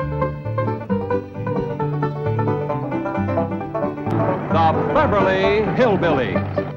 The Beverly Hillbillies.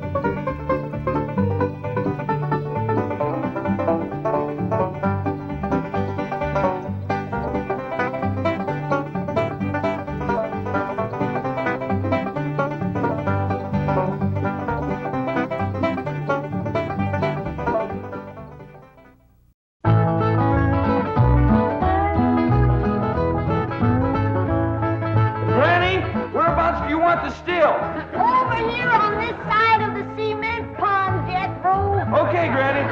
Over here on this side of the cement pond, Jethro. Okay, Granny.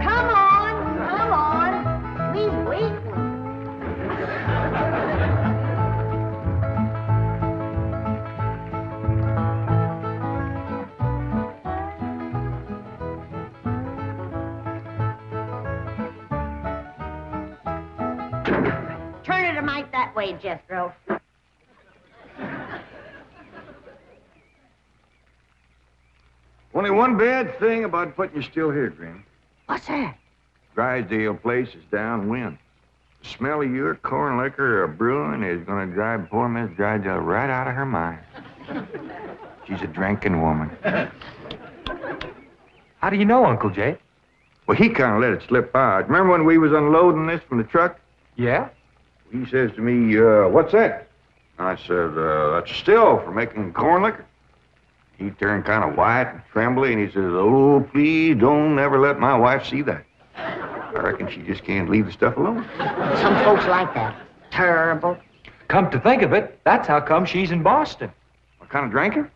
Come on. We's waiting. Turn it a mite that way, Jethro. Only one bad thing about putting you still here, Granny. What's that? Drysdale place is downwind. The smell of your corn liquor brewing is going to drive poor Miss Drysdale right out of her mind. She's a drinking woman. How do you know, Uncle Jay? Well, he kind of let it slip out. Remember when we was unloading this from the truck? Yeah? He says to me, what's that? I said, that's a still for making corn liquor. He turned kind of white and trembly, and he says, oh, please don't ever let my wife see that. I reckon she just can't leave the stuff alone. Some folks like that. Terrible. Come to think of it, that's how come she's in Boston. What kind of drinker?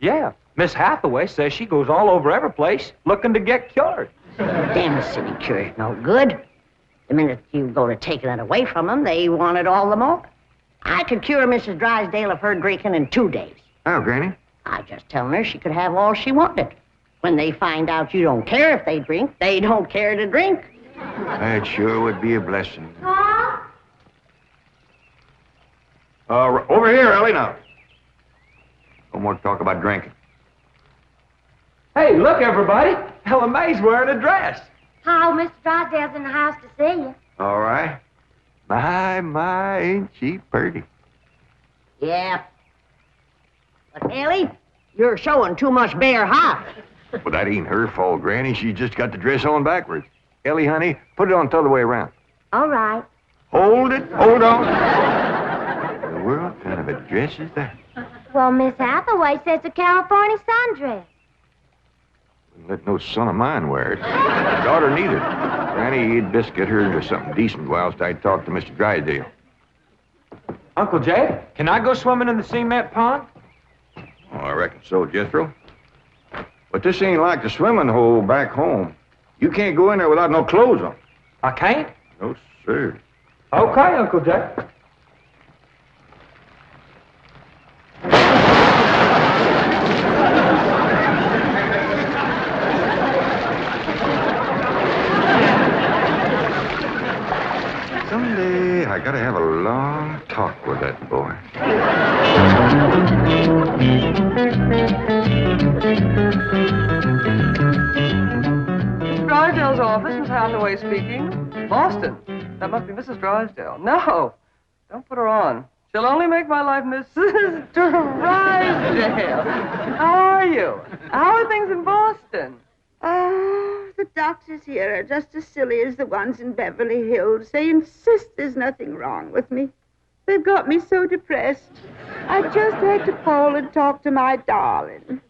Yeah. Miss Hathaway says she goes all over every place looking to get cured. Damn city cure's no good. The minute you go to taking it away from them, they want it all the more. I could cure Mrs. Drysdale of her drinking in 2 days. Oh, Granny. I just telling her she could have all she wanted. When they find out you don't care if they drink, they don't care to drink. That sure would be a blessing. Huh? Over here, Ellie, now. No more talk about drinking. Hey, look, everybody. Ella Mae's wearing a dress. How, Mr. Drysdale's in the house to see you. All right. My, ain't she pretty? Yeah. But, Ellie, you're showing too much bare hop. Well, that ain't her fault, Granny. She just got the dress on backwards. Ellie, honey, put it on the other way around. All right. Hold it. Hold on. What in the world kind of a dress is that? Well, Miss Hathaway says a California sundress. Wouldn't let no son of mine wear it. Daughter neither. Granny, you'd best get her into something decent whilst I talk to Mr. Drysdale. Uncle Jay, can I go swimming in the cement pond? Oh, I reckon so, Jethro. But this ain't like the swimming hole back home. You can't go in there without no clothes on. I can't? No, sir. Okay, Uncle Jay. Someday I gotta have a long talk with that boy. Mr. Drysdale's office, Miss Hathaway speaking. Boston. That must be Mrs. Drysdale. No, don't put her on. She'll only make my life Mrs. Drysdale. How are you? How are things in Boston? Oh, the doctors here are just as silly as the ones in Beverly Hills. They insist there's nothing wrong with me. They've got me so depressed. I just had to call and talk to my darling.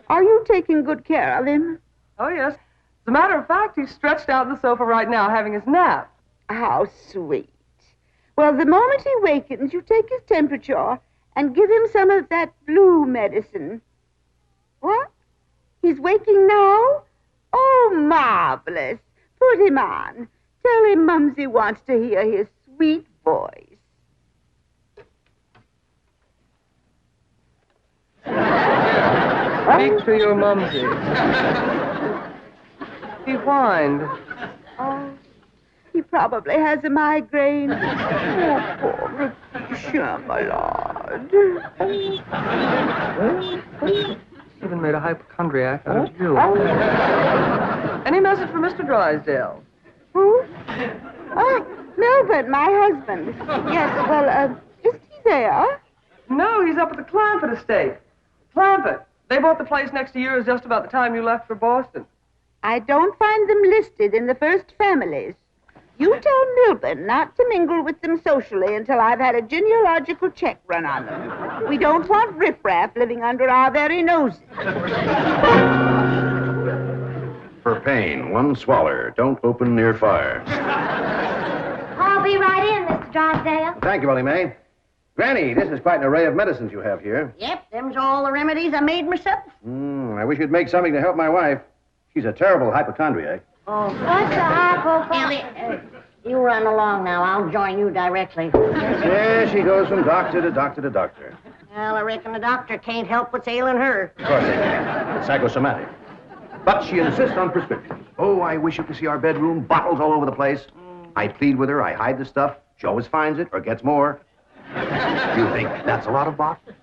Are you taking good care of him? Oh, yes. As a matter of fact, he's stretched out on the sofa right now having his nap. How sweet. Well, the moment he wakens, you take his temperature and give him some of that blue medicine. What? He's waking now? Oh, marvelous. Put him on. Tell him Mumsy wants to hear his sweet voice. Speak to your mumsy. He whined. Oh, he probably has a migraine. Oh, poor Patricia, my lord. even made a hypochondriac out of you. Any message for Mr. Drysdale? Who? Oh, Melvin, my husband. Yes, well, is he there? No, he's up at the Clampett estate. Clampett. They bought the place next to yours just about the time you left for Boston. I don't find them listed in the first families. You tell Milburn not to mingle with them socially until I've had a genealogical check run on them. We don't want riffraff living under our very noses. For pain, one swaller. Don't open near fire. I'll be right in, Mr. Drysdale. Thank you, Willie Mae. Granny, this is quite an array of medicines you have here. Yep, them's all the remedies I made myself. I wish you'd make something to help my wife. She's a terrible hypochondriac. Oh, What's the hypochondriac? Ellie, you run along now. I'll join you directly. Yeah, she goes from doctor to doctor to doctor. Well, I reckon the doctor can't help what's ailing her. Of course they can. It's psychosomatic. But she insists on prescriptions. Oh, I wish you could see our bedroom. Bottles all over the place. I plead with her. I hide the stuff. She always finds it or gets more. You think that's a lot of bottles?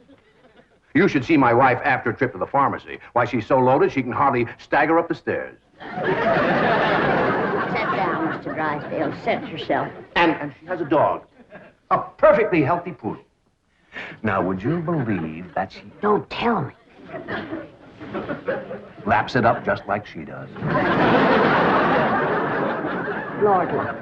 You should see my wife after a trip to the pharmacy. Why, she's so loaded she can hardly stagger up the stairs. Sit down, Mr. Drysdale. Sit yourself. And she has a dog. A perfectly healthy poodle. Now, would you believe that she Don't tell me. laps it up just like she does? Lord, look.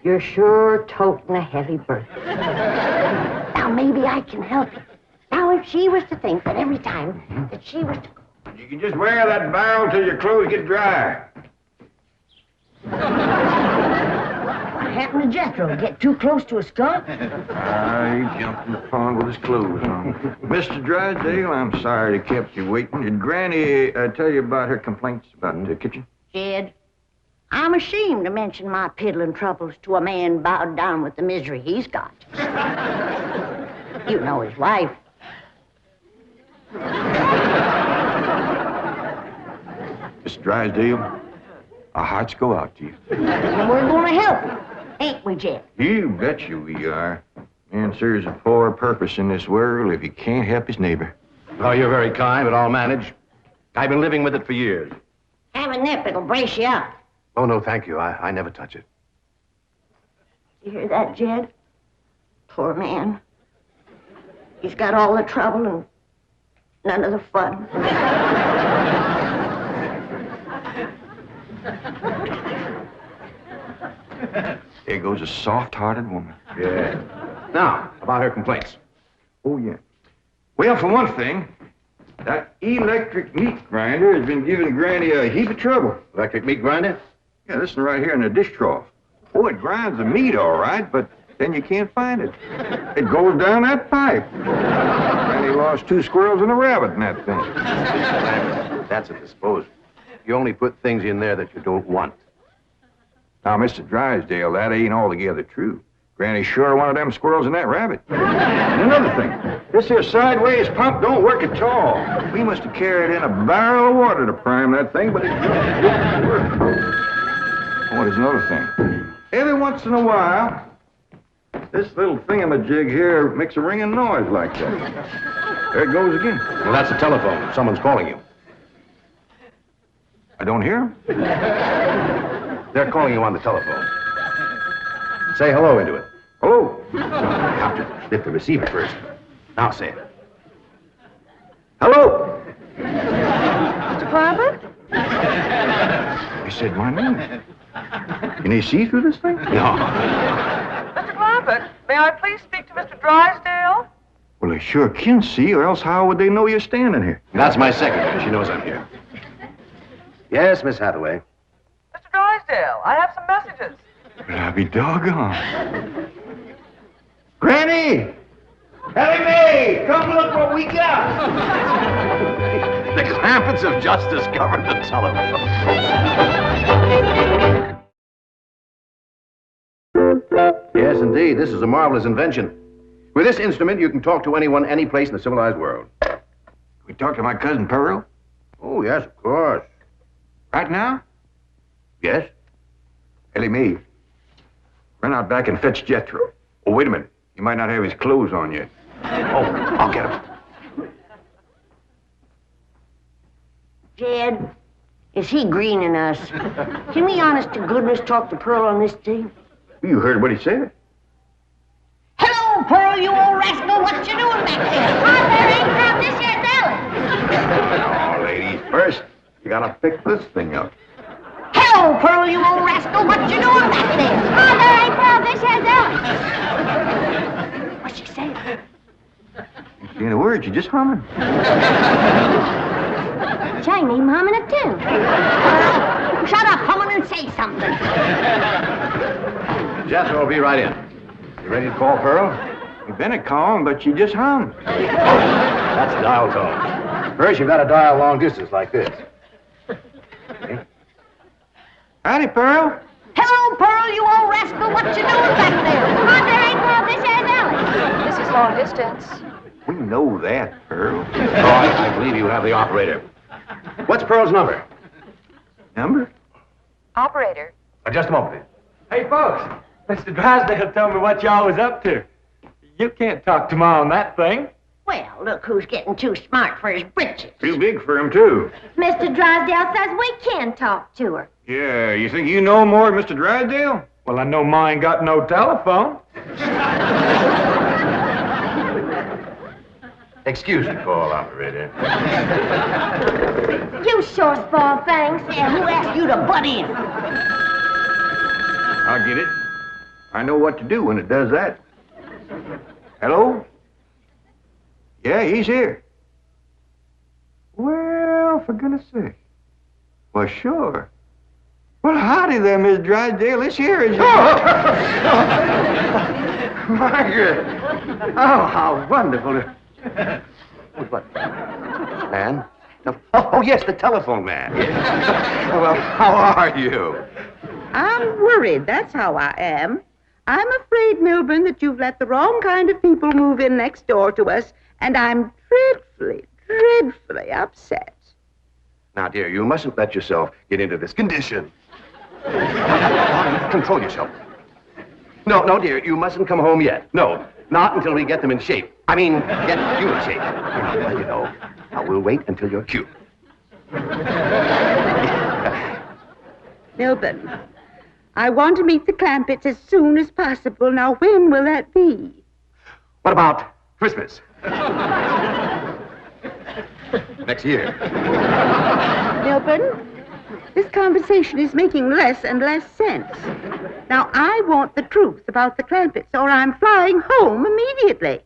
You're sure toting a heavy burden. Now, maybe I can help you. Now, if she was to think that every time that she was to... You can just wear that barrel till your clothes get dry. What happened to Jethro? Get too close to a skunk? He jumped in the pond with his clothes on. Mr. Drysdale, I'm sorry to kept you waiting. Did Granny tell you about her complaints about the kitchen? Jed, I'm ashamed to mention my piddling troubles to a man bowed down with the misery he's got. You know his wife. Mr. Drysdale, our hearts go out to you. And we're going to help you, ain't we, Jed? You betcha we are. Man serves a poor purpose in this world if he can't help his neighbor. Oh, you're very kind, but I'll manage. I've been living with it for years. Have a nip, it'll brace you up. Oh, no, thank you. I never touch it. You hear that, Jed? Poor man. He's got all the trouble and none of the fun. There goes a soft-hearted woman. Yeah. Now, about her complaints. Oh, yeah. Well, for one thing, that electric meat grinder has been giving Granny a heap of trouble. Electric meat grinder? Yeah, listen right here in the dish trough. Oh, it grinds the meat all right, but then you can't find it. It goes down that pipe. Granny lost 2 squirrels and a rabbit in that thing. That's a disposal. You only put things in there that you don't want. Now, Mr. Drysdale, that ain't altogether true. Granny sure wanted them squirrels and that rabbit. And another thing, this here sideways pump don't work at all. We must have carried in a barrel of water to prime that thing, but it don't work. Oh, there's another thing. Every once in a while, this little thingamajig here makes a ringing noise like that. There it goes again. Well, that's the telephone. Someone's calling you. I don't hear him. They're calling you on the telephone. Say hello into it. Hello. You have to lift the receiver first. Now say it. Hello. Mr. Clampett? He said my name. Can he see through this thing? No. Mr. Clampett, may I please speak to Mr. Drysdale? Well, they sure can see, or else how would they know you're standing here? That's my secretary. She knows I'm here. Yes, Miss Hathaway. Mr. Drysdale, I have some messages. Well, I'll be doggone. Granny! Ellie Mae! Come look what we got! The Clampetts have just discovered the telephone. Yes, indeed. This is a marvelous invention. With this instrument, you can talk to anyone, any place in the civilized world. Can we talk to my cousin Pearl? Oh, yes, of course. Right now? Yes? Ellie Mae, run out back and fetch Jethro. Oh, wait a minute. You might not have his clothes on yet. Oh, I'll get him. Jed, is he greening us? Can we honest to goodness talk to Pearl on this team? You heard what he said. Hello, Pearl, you old rascal. What you doing back there? Oh, there ain't crowd. This here's Ellen. Oh, ladies, first, you gotta pick this thing up. Hello, Pearl, you old rascal. What you doing back there? Oh, there ain't crowd. This here's Ellen. What's she saying? You saying a word, you just humming. She ain't even humming a tune. Shut up, humming, and say something. Jethro will be right in. You ready to call Pearl? You've been a calm, but you just hum. That's dial tone. First, you've got to dial long distance like this. Okay. Howdy, Pearl. Hello, Pearl, you old rascal. What you doing back there? Oh, there ain't crowd. This here's Ellen. This is long distance. We know that, Pearl. Oh, I believe you have the operator. What's Pearl's number? Number? Operator. Just a moment, please. Hey, folks, Mr. Drysdale told me what y'all was up to. You can't talk to Ma on that thing. Well, look who's getting too smart for his britches. Too big for him, too. Mr. Drysdale says we can talk to her. Yeah, you think you know more than Mr. Drysdale? Well, I know Ma ain't got no telephone. Excuse me, call operator. You sure spoil things. And who asked you to butt in? I'll get it. I know what to do when it does that. Hello? Yeah, he's here. Well, for goodness sake. Well, sure. Well, howdy there, Miss Drysdale. This here is... Margaret! Oh, how wonderful. What? Man? Oh, yes, the telephone man. Well, how are you? I'm worried, that's how I am. I'm afraid, Milburn, that you've let the wrong kind of people move in next door to us, and I'm dreadfully upset. Now, dear, you mustn't let yourself get into this condition. Control yourself. No, dear, you mustn't come home yet. No, not until we get them in shape. I mean, get you in shape. You know. Now, we'll wait until you're cute. Milburn, I want to meet the Clampetts as soon as possible. Now, when will that be? What about Christmas? Next year. Milburn, this conversation is making less and less sense. Now, I want the truth about the Clampetts, or I'm flying home immediately.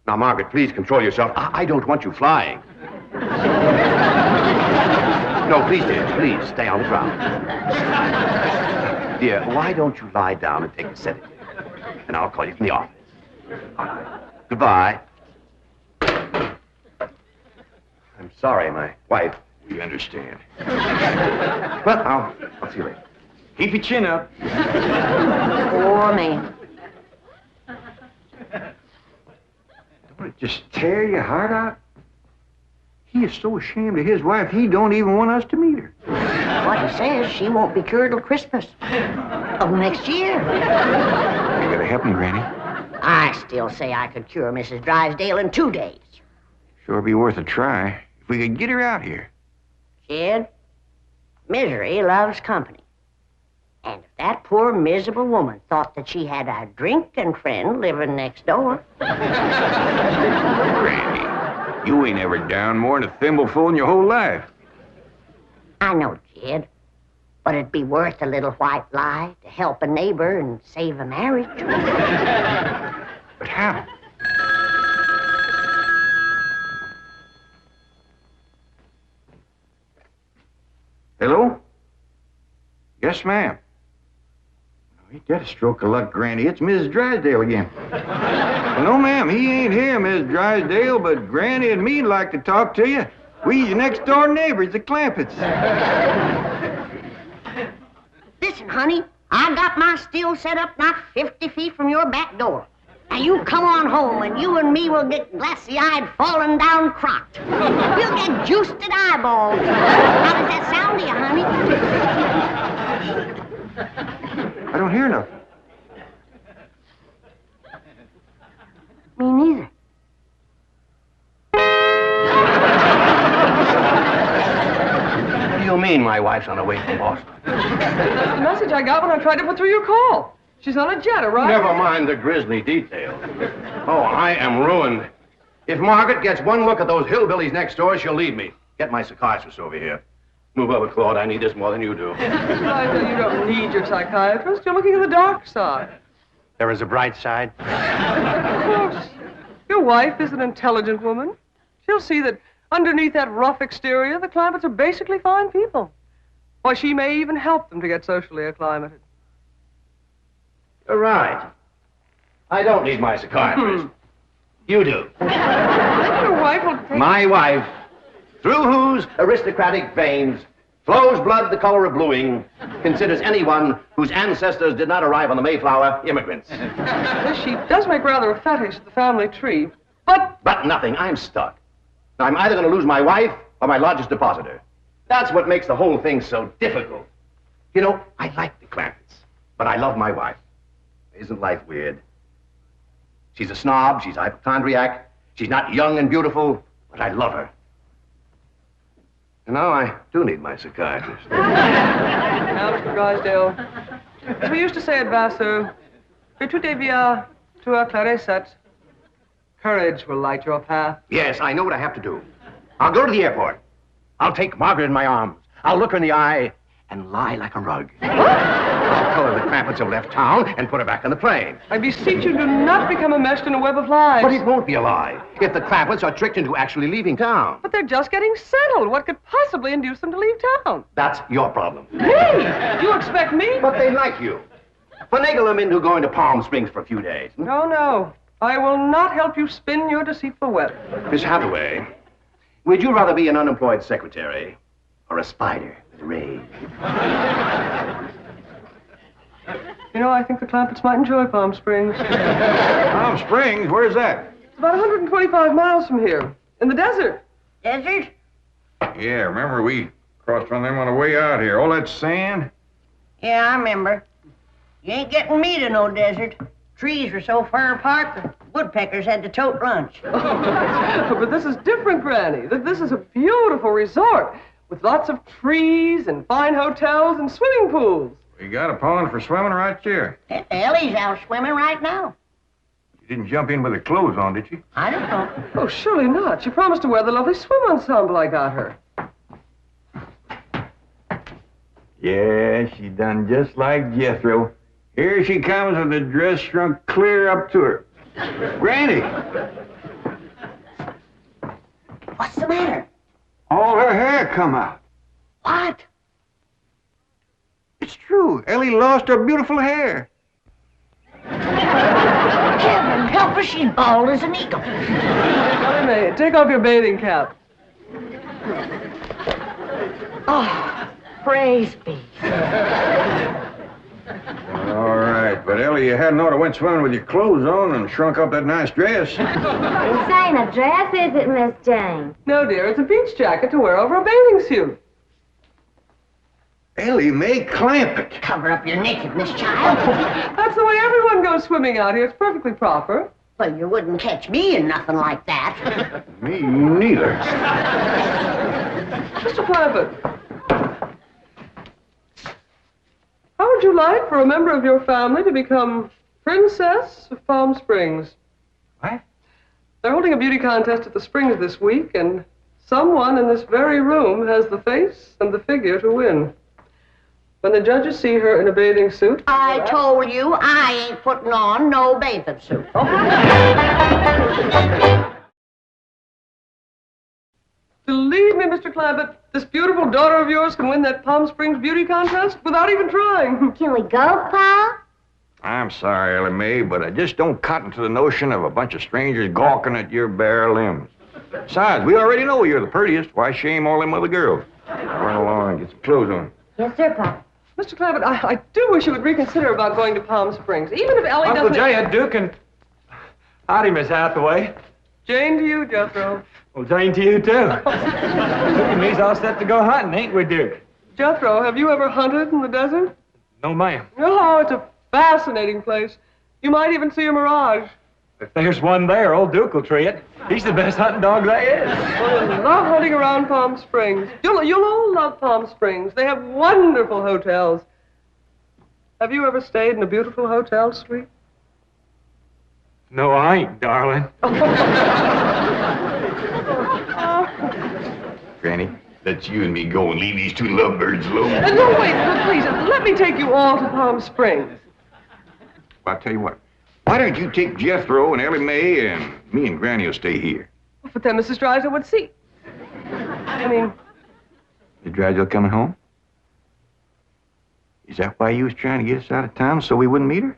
Now, Margaret, please control yourself. I don't want you flying. No, please, dear, please, stay on the ground. Dear, why don't you lie down and take a sedative? And I'll call you from the office. Goodbye. I'm sorry, my wife. We understand. Well, I'll see you later. Keep your chin up. Poor man. Don't it just tear your heart out? He is so ashamed of his wife, he don't even want us to meet her. What he says, she won't be cured till Christmas of next year. You gotta help me, Granny. I still say I could cure Mrs. Drysdale in 2 days. Sure be worth a try if we could get her out here. Kid, misery loves company. And if that poor, miserable woman thought that she had a drinking friend living next door... Granny, you ain't ever down more than a thimbleful in your whole life. I know, kid, but it'd be worth a little white lie to help a neighbor and save a marriage. But how? Hello? Yes, ma'am. Ain't that a stroke of luck, Granny? It's Mrs. Drysdale again. Well, no, ma'am, he ain't here, Mrs. Drysdale, but Granny and me'd like to talk to you. We your next-door neighbors, the Clampetts. Listen, honey, I got my still set up not 50 feet from your back door. Now, you come on home, and you and me will get glassy-eyed, falling down crocked. We'll get juiced at eyeballs. How does that sound to you, honey? I don't hear nothing. Me neither. you mean my wife's on her way from Boston? That's the message I got when I tried to put through your call. She's on a jet, right? Never mind the grisly details. Oh, I am ruined. If Margaret gets one look at those hillbillies next door, she'll leave me. Get my psychiatrist over here. Move over, Claude. I need this more than you do. Drysdale, you don't need your psychiatrist. You're looking at the dark side. There is a bright side. Of course. Your wife is an intelligent woman. She'll see that underneath that rough exterior, the Clampetts are basically fine people. Why, she may even help them to get socially acclimated. You're right. I don't need my psychiatrist. You do. Your wife will take... My wife, through whose aristocratic veins flows blood the color of bluing, considers anyone whose ancestors did not arrive on the Mayflower immigrants. She does make rather a fetish at the family tree, but... But nothing. I'm stuck. I'm either going to lose my wife or my largest depositor. That's what makes the whole thing so difficult. You know, I like the Clampetts, but I love my wife. Isn't life weird? She's a snob, she's a hypochondriac, she's not young and beautiful, but I love her. And now I do need my psychiatrist. Now, Mr. Drysdale, as we used to say at Vassar, que tout devient tout éclaircit. Courage will light your path. Yes, I know what I have to do. I'll go to the airport. I'll take Margaret in my arms. I'll look her in the eye and lie like a rug. I'll tell her the Clampetts have left town and put her back on the plane. I beseech you, do not become enmeshed in a web of lies. But it won't be a lie if the Clampetts are tricked into actually leaving town. But they're just getting settled. What could possibly induce them to leave town? That's your problem. Me? You expect me? But they like you. Finagle them into going to Palm Springs for a few days. No, no. I will not help you spin your deceitful web. Miss Hathaway, would you rather be an unemployed secretary or a spider with a rage? You know, I think the Clampetts might enjoy Palm Springs. Palm Springs? Where's that? It's about 125 miles from here, in the desert. Desert? Yeah, remember we crossed from them on the way out here. All that sand? Yeah, I remember. You ain't getting me to no desert. Trees were so far apart, the woodpeckers had to tote lunch. But this is different, Granny. This is a beautiful resort with lots of trees and fine hotels and swimming pools. We got a pond for swimming right here. Ellie's out swimming right now. You didn't jump in with her clothes on, did you? I don't know. Oh, surely not. She promised to wear the lovely swim ensemble I got her. Yeah, she done just like Jethro. Here she comes with the dress shrunk clear up to her. Granny! What's the matter? All her hair come out. What? It's true. Ellie lost her beautiful hair. Heaven help her, she's bald as an eagle. Ellie Mae, take off your bathing cap. Oh, praise be. All right, but Ellie, you hadn't ought to went swimming with your clothes on and shrunk up that nice dress. This ain't a dress, is it, Miss Jane? No, dear, it's a beach jacket to wear over a bathing suit. Ellie Mae Clampett. Cover up your nakedness, child. That's the way everyone goes swimming out here. It's perfectly proper. Well, you wouldn't catch me in nothing like that. Me neither. Mr. Clampett, how would you like for a member of your family to become Princess of Palm Springs? What? They're holding a beauty contest at the Springs this week, and someone in this very room has the face and the figure to win. When the judges see her in a bathing suit... I told you I ain't putting on no bathing suit. Believe me, Mr. Clampett, this beautiful daughter of yours can win that Palm Springs beauty contest without even trying. Can we go, Pa? I'm sorry, Ellie Mae, but I just don't cotton to the notion of a bunch of strangers gawking at your bare limbs. Besides, we already know you're the prettiest. Why shame all them other girls? Run along and get some clothes on. Yes, sir, Pa. Mr. Clampett, I do wish you would reconsider about going to Palm Springs, even if Ellie Uncle doesn't... Jay, Duke, and... Howdy, Miss Hathaway. Jane to you, Jethro. Well, Jane to you, too. Duke and me's all set to go hunting, ain't we, Duke? Jethro, have you ever hunted in the desert? No, ma'am. Oh, it's a fascinating place. You might even see a mirage. If there's one there, old Duke will tree it. He's the best hunting dog there is. Well, I love hunting around Palm Springs. You'll all love Palm Springs. They have wonderful hotels. Have you ever stayed in a beautiful hotel suite? No, I ain't, darling. Granny, let's you and me go and leave these two lovebirds alone. No, wait, please, let me take you all to Palm Springs. Well, I'll tell you what. Why don't you take Jethro and Ellie Mae, and me and Granny will stay here. But then Mrs. Drysdale would see. I mean... Is Drysdale coming home? Is that why you was trying to get us out of town, so we wouldn't meet her?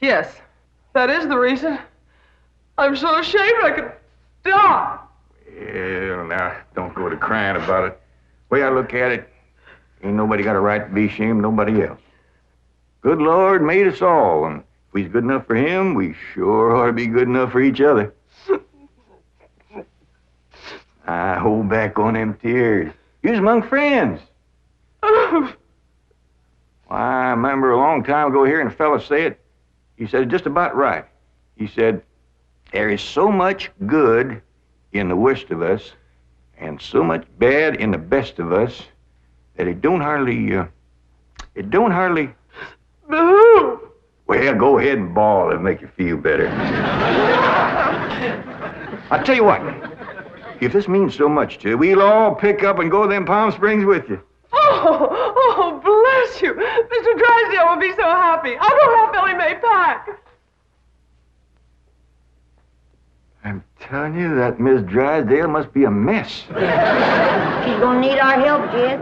Yes, that is the reason. I'm so ashamed I could die. Well, now, don't go to crying about it. The way I look at it, ain't nobody got a right to be ashamed of nobody else. Good Lord made us all, and if we's good enough for him, we sure ought to be good enough for each other. I hold back on them tears. You was among friends. Why, I remember a long time ago hearing a fella say it. He said it just about right. He said, there is so much good in the worst of us and so much bad in the best of us that it don't hardly... Boo! Well, go ahead and bawl. It'll make you feel better. I'll tell you what. If this means so much to you, we'll all pick up and go to them Palm Springs with you. Oh, bless you. Mr. Drysdale will be so happy. I'll go help Ellie Mae pack. I'm telling you, that Miss Drysdale must be a mess. She's gonna need our help, Jed.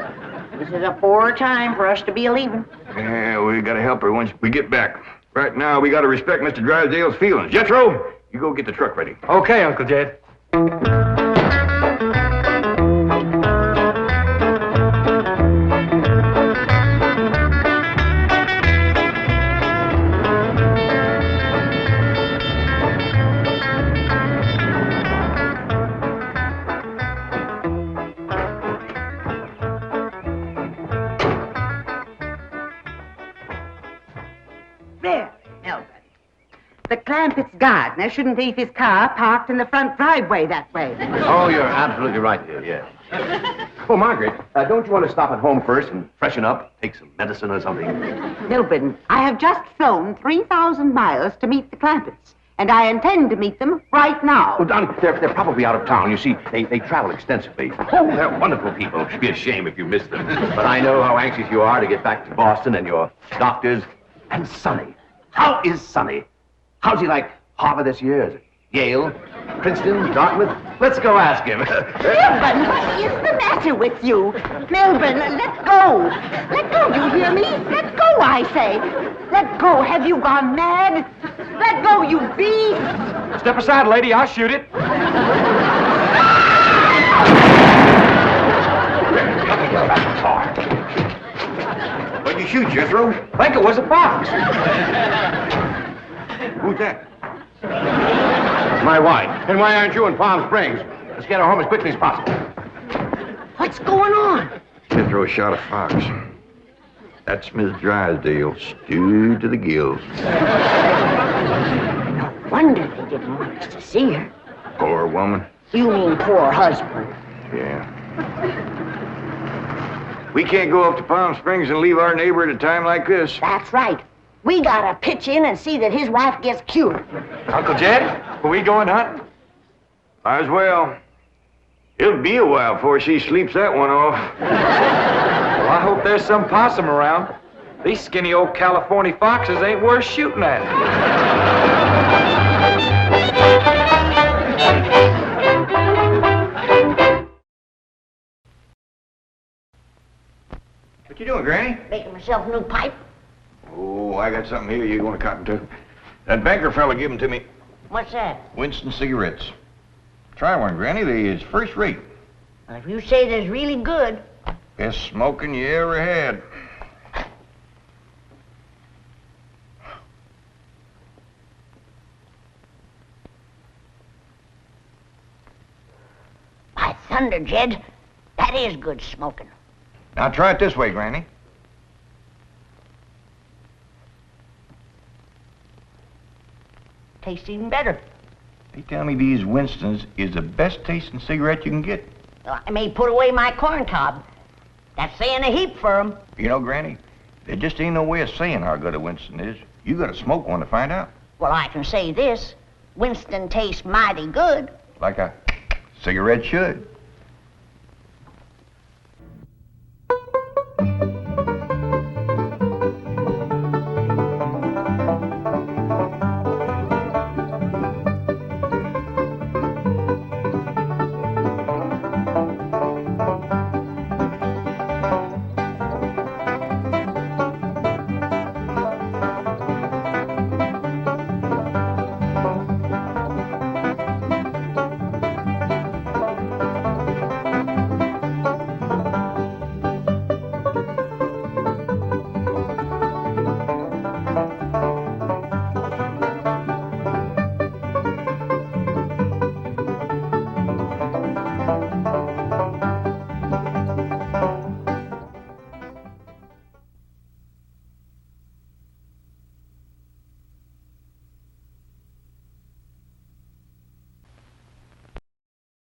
This is a poor time for us to be leaving. Yeah, we gotta help her once we get back. Right now, we gotta respect Mr. Drysdale's feelings. Jethro, you go get the truck ready. Okay, Uncle Jed. There, Melvin. The Clampetts gardener shouldn't leave his car parked in the front driveway that way. Oh, you're absolutely right, dear, yes. Oh, Margaret, don't you want to stop at home first and freshen up? Take some medicine or something? Melvin, I have just flown 3,000 miles to meet the Clampetts, and I intend to meet them right now. Oh, Donnie, they're probably out of town. You see, they travel extensively. Oh, they're wonderful people. It'd be a shame if you missed them. But I know how anxious you are to get back to Boston and your doctors. And Sonny. How is Sonny? How's he like Harvard this year? Is it Yale? Princeton? Dartmouth? Let's go ask him. Melvin, what is the matter with you? Melvin, let go. Let go, you hear me? Let go, I say. Let go. Have you gone mad? Let go, you beast. Step aside, lady. I'll shoot it. What'd you shoot, Jethro? I think it was a fox. Who's that? My wife. And why aren't you in Palm Springs? Let's get her home as quickly as possible. What's going on? Jethro shot a fox. That's Miss Drysdale, stewed to the gills. No wonder they didn't want us to see her. Poor woman. You mean poor husband. Yeah. We can't go up to Palm Springs and leave our neighbor at a time like this. That's right. We gotta pitch in and see that his wife gets cured. Uncle Jed, are we going hunting? Might as well. It'll be a while before she sleeps that one off. Well, I hope there's some possum around. These skinny old California foxes ain't worth shooting at. What you doing, Granny? Making myself a new pipe. Oh, I got something here you want to cotton to. That banker fella gave them to me. What's that? Winston cigarettes. Try one, Granny. They is first rate. Well, if you say they're really good. Best smoking you ever had. By thunder, Jed, that is good smoking. Now try it this way, Granny. tastes even better. They tell me these Winstons is the best tasting cigarette you can get. Well, I may put away my corn cob. That's saying a heap for 'em. You know, Granny, there just ain't no way of saying how good a Winston is. You gotta smoke one to find out. Well, I can say this. Winston tastes mighty good. Like a cigarette should.